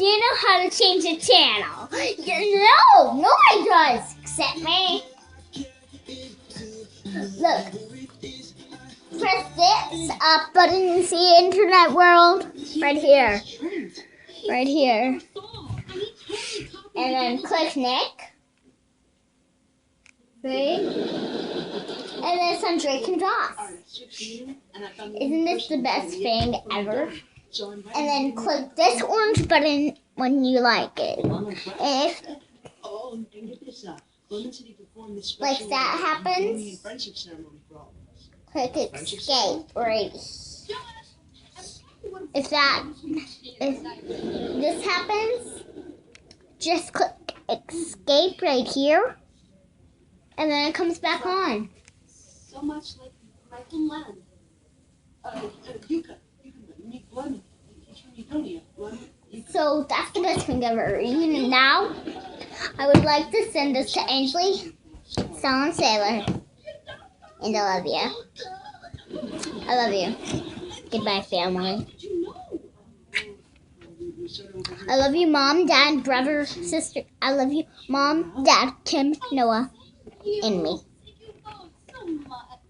Do you know how to change the channel? No, nobody does except me. Look, press this up button you see internet world right here, and then click Nick. Right? And then some Drake and Josh. Isn't this the best thing ever? And then click this orange button when you like it. And if like that happens, click escape right. If this happens, just click escape right here. And then it comes back on. So much like Michael Land. So that's the best thing ever. Even now, I would like to send this to Ainsley, Sal, and Sailor. And I love you. I love you. Goodbye, family. I love you, Mom, Dad, brother, sister. I love you, Mom, Dad, Kim, Noah, and me.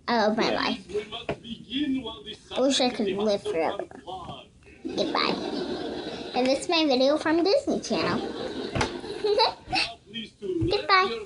I love my life. I wish I could live forever. Goodbye. And this is my video from Disney Channel. Goodbye.